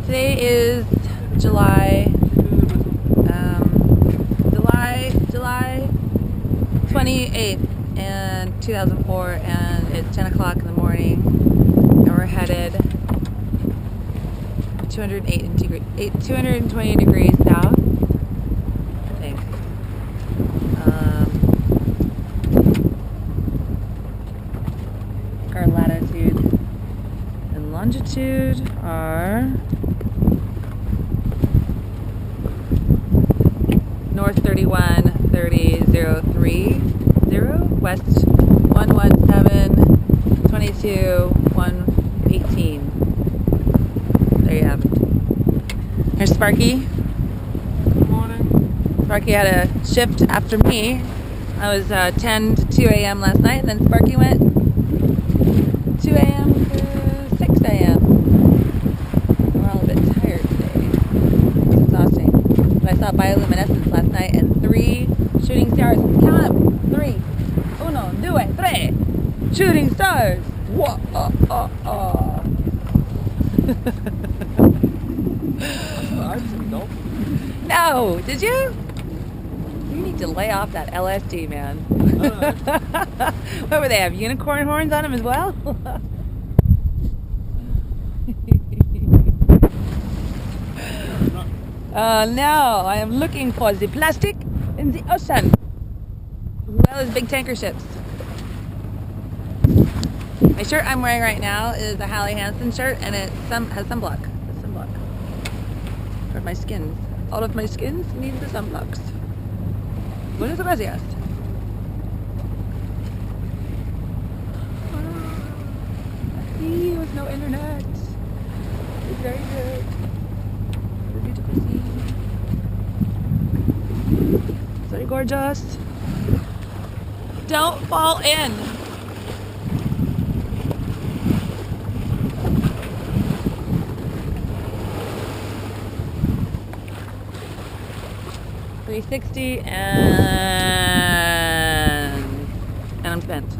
Today is July 28th and 2004, and it's 10 o'clock in the morning, and we're headed 220 degrees south, I think. Our latitude and longitude are north 31, 30, west 117, 22, 118. There you have it. Here's Sparky. Good morning. Sparky had a shift after me. I was 10 to 2 a.m. last night, and then Sparky went 2 a.m. to 6 a.m. We're all a bit tired today. It's exhausting. But I saw bioluminescence last night and 3 shooting stars. Count up. 3. 1, 2, 3. Shooting stars. Whoa. I've seen dolphins. No, did you? You need to lay off that LSD, man. What were they, have unicorn horns on them as well? Now I am looking for the plastic in the ocean, as well as big tanker ships. My shirt I'm wearing right now is a Hallie Hansen shirt, and it has sunblock. It's sunblock for my skins. All of my skins need the sunblocks. Buenas gracias. Sea with no internet. It's very good. It's a beautiful sea. It's very gorgeous. Don't fall in. $360 and I'm spent.